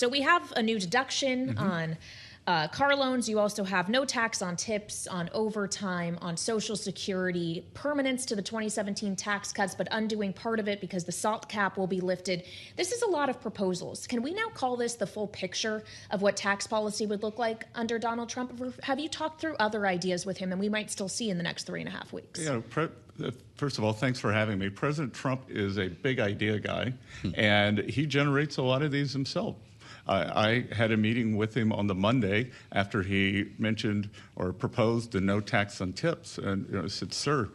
So we have a new deduction on car loans. You also have no tax on tips, on overtime, on Social Security, permanence to the 2017 tax cuts, but undoing part of it because the SALT cap will be lifted. This is a lot of proposals. Can we now call this the full picture of what tax policy would look like under Donald Trump? Or have you talked through other ideas with him that we might still see in the next 3.5 weeks? First of all, thanks for having me. President Trump is a big idea guy, and he generates a lot of these himself. I had a meeting with him on the Monday after he mentioned or proposed the no tax on tips. And I said, sir,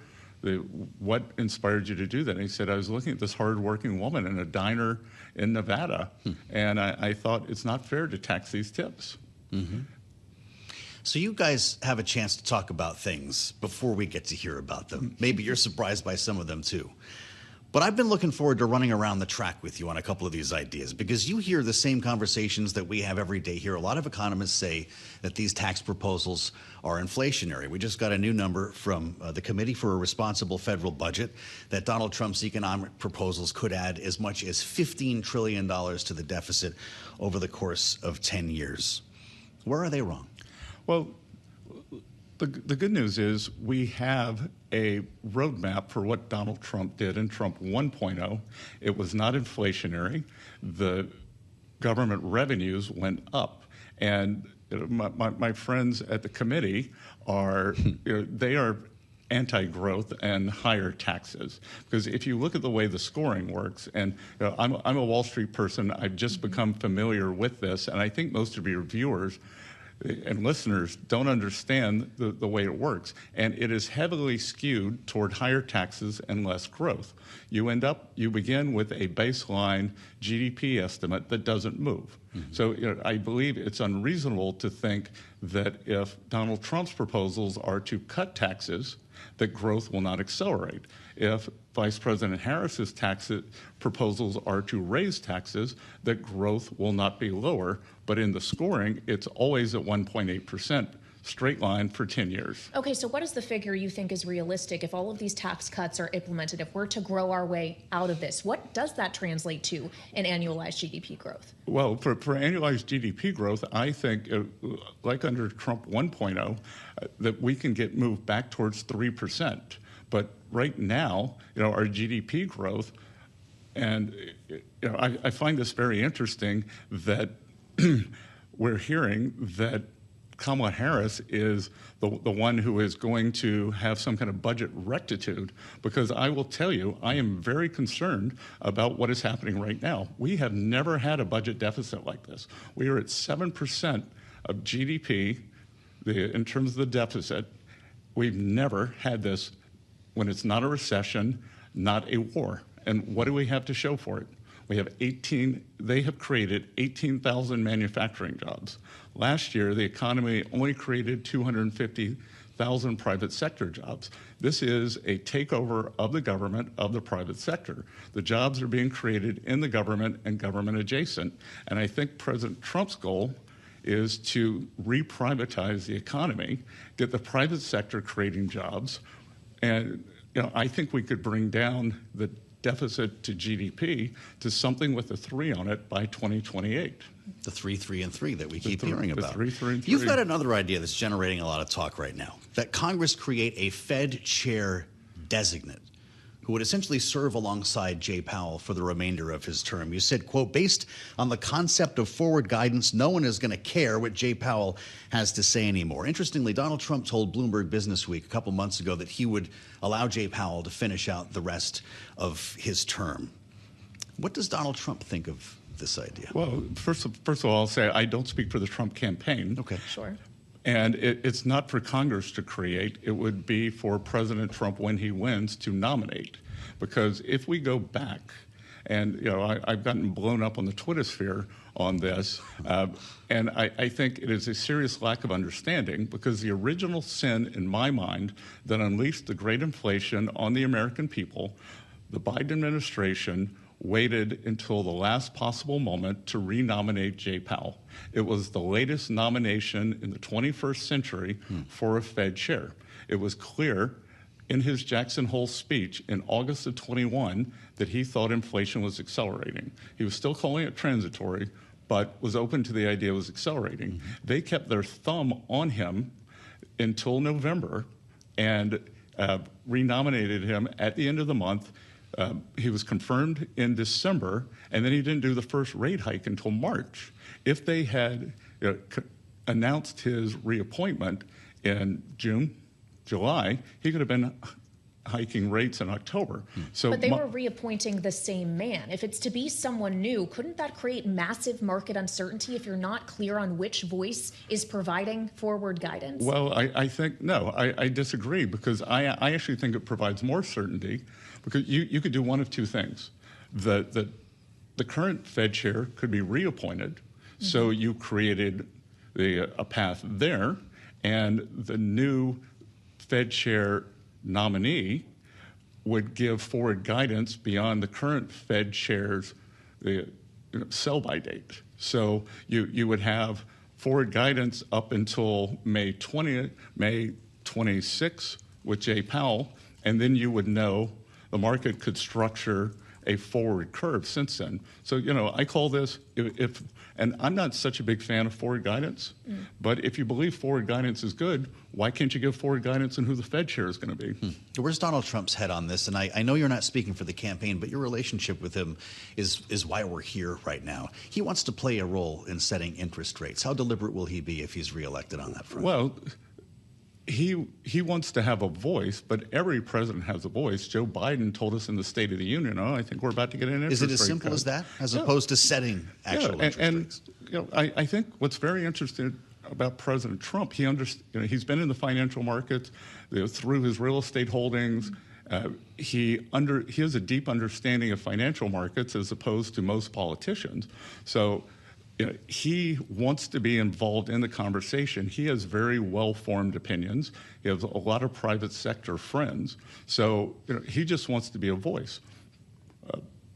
what inspired you to do that? And he said, I was looking at this hardworking woman in a diner in Nevada, and I thought it's not fair to tax these tips. So you guys have a chance to talk about things before we get to hear about them. Maybe you're surprised by some of them, too. But I've been looking forward to running around the track with you on a couple of these ideas because you hear the same conversations that we have every day here. A lot of economists say that these tax proposals are inflationary. We just got a new number from the Committee for a Responsible Federal Budget that Donald Trump's economic proposals could add as much as $15 trillion to the deficit over the course of 10 years. Where are they wrong? Well, the good news is we have a roadmap for what Donald Trump did in Trump 1.0. It was not inflationary. The government revenues went up. And my friends at the committee are, they are anti-growth and higher taxes. Because if you look at the way the scoring works, and I'm a Wall Street person, I've just become familiar with this, and I think most of your viewers and listeners don't understand the way it works. And it is heavily skewed toward higher taxes and less growth. You begin with a baseline GDP estimate that doesn't move. So I believe it's unreasonable to think that if Donald Trump's proposals are to cut taxes, that growth will not accelerate. If Vice President Harris's tax proposals are to raise taxes, that growth will not be lower. But in the scoring, it's always at 1.8%, straight line for 10 years. Okay, so what is the figure you think is realistic if all of these tax cuts are implemented, if we're to grow our way out of this? What does that translate to in annualized GDP growth? Well, for annualized GDP growth, I think, like under Trump 1.0, that we can moved back towards 3%. But right now, our GDP growth, and I find this very interesting that we're hearing that Kamala Harris is the one who is going to have some kind of budget rectitude, because I will tell you, I am very concerned about what is happening right now. We have never had a budget deficit like this. We are at 7% of GDP in terms of the deficit. We've never had this when it's not a recession, not a war. And what do we have to show for it? We have they have created 18,000 manufacturing jobs. Last year, the economy only created 250,000 private sector jobs. This is a takeover of the government, of the private sector. The jobs are being created in the government and government adjacent. And I think President Trump's goal is to re-privatize the economy, get the private sector creating jobs. And I think we could bring down the deficit to GDP to something with a 3 on it by 2028. The 3, 3, and 3 that we keep hearing about. 3, 3, and 3. You've got another idea that's generating a lot of talk right now, that Congress create a Fed chair designate who would essentially serve alongside Jay Powell for the remainder of his term. You said, quote, based on the concept of forward guidance, no one is going to care what Jay Powell has to say anymore. Interestingly, Donald Trump told Bloomberg Business Week a couple months ago that he would allow Jay Powell to finish out the rest of his term. What does Donald Trump think of this idea? Well, first of all, I'll say I don't speak for the Trump campaign. Okay. Sure. And it's not for Congress to create. It would be for President Trump, when he wins, to nominate. Because if we go back, and I've gotten blown up on the Twitter sphere on this, and I think it is a serious lack of understanding, because the original sin, in my mind, that unleashed the great inflation on the American people, the Biden administration waited until the last possible moment to renominate Jay Powell. It was the latest nomination in the 21st century for a Fed chair. It was clear in his Jackson Hole speech in August of 21 that he thought inflation was accelerating. He was still calling it transitory, but was open to the idea it was accelerating. They kept their thumb on him until November and renominated him at the end of the month. He was confirmed in December, and then he didn't do the first rate hike until March. If they had announced his reappointment in June, July, he could have been hiking rates in October. So, but they were reappointing the same man. If it's to be someone new, couldn't that create massive market uncertainty if you're not clear on which voice is providing forward guidance? Well, I think, no, I disagree, because I actually think it provides more certainty, because you could do one of two things. The current Fed chair could be reappointed, so you created a path there, and the new Fed chair nominee would give forward guidance beyond the current Fed chair's sell-by date. So you would have forward guidance up until May 26 with Jay Powell, and then you would know the market could structure a forward curve since then. So, I call this, and I'm not such a big fan of forward guidance, but if you believe forward guidance is good, why can't you give forward guidance on who the Fed chair is going to be? Where's Donald Trump's head on this? And I know you're not speaking for the campaign, but your relationship with him is why we're here right now. He wants to play a role in setting interest rates. How deliberate will he be if he's reelected on that front? Well, he wants to have a voice, but every president has a voice. Joe Biden told us in the State of the Union, I think we're about to get an interest rate cut. Is it as simple as that, as opposed to setting actual interest rates? I think what's very interesting about President Trump, he's been in the financial markets through his real estate holdings. He has a deep understanding of financial markets as opposed to most politicians. So he wants to be involved in the conversation. He has very well-formed opinions. He has a lot of private sector friends. So he just wants to be a voice.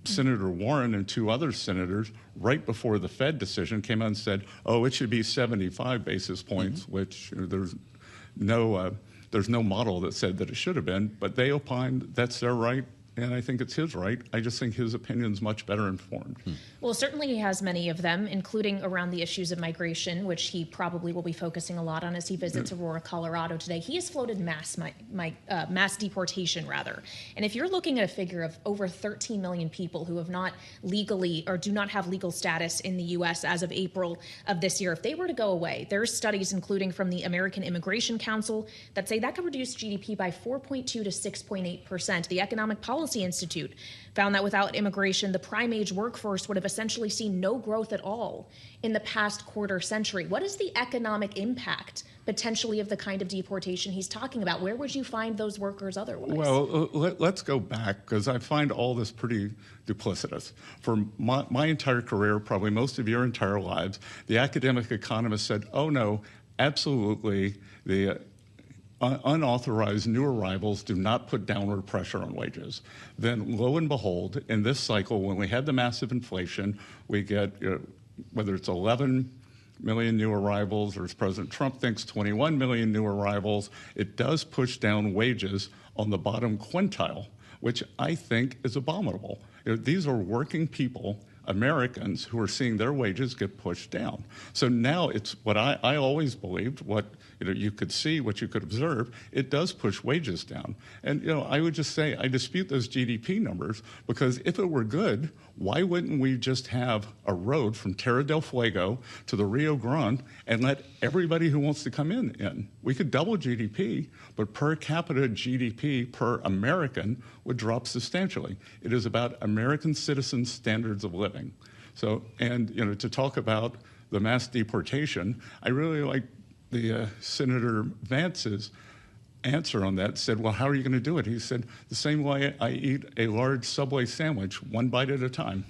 Senator Warren and two other senators, right before the Fed decision, came out and said, it should be 75 basis points, which there's no model that said that it should have been. But they opined that's their right, and I think it's his right. I just think his opinion's much better informed. Well, certainly he has many of them, including around the issues of migration, which he probably will be focusing a lot on as he visits Aurora, Colorado today. He has floated mass deportation, rather. And if you're looking at a figure of over 13 million people who have not legally or do not have legal status in the U.S. as of April of this year, if they were to go away, there's studies, including from the American Immigration Council, that say that could reduce GDP by 4.2 to 6.8%. The Economic Policy Institute found that without immigration, the prime age workforce would have essentially seen no growth at all in the past quarter century. What is the economic impact potentially of the kind of deportation he's talking about? Where would you find those workers otherwise? Well, let's go back, because I find all this pretty duplicitous. For my entire career, probably most of your entire lives, the academic economists said, oh no, absolutely, the unauthorized new arrivals do not put downward pressure on wages. Then, lo and behold, in this cycle, when we had the massive inflation, we get, whether it's 11 million new arrivals, or as President Trump thinks, 21 million new arrivals, it does push down wages on the bottom quintile, which I think is abominable. These are working people, Americans, who are seeing their wages get pushed down. So now it's what I always believed, what you could see, what you could observe, it does push wages down. And I would just say I dispute those GDP numbers, because if it were good, why wouldn't we just have a road from Terra del Fuego to the Rio Grande and let everybody who wants to come in? We could double GDP, but per capita GDP per American would drop substantially. It is about American citizens' standards of living. So, and to talk about the mass deportation, I really like the Senator Vance's answer on that. Said, well, how are you going to do it? He said, the same way I eat a large Subway sandwich, one bite at a time.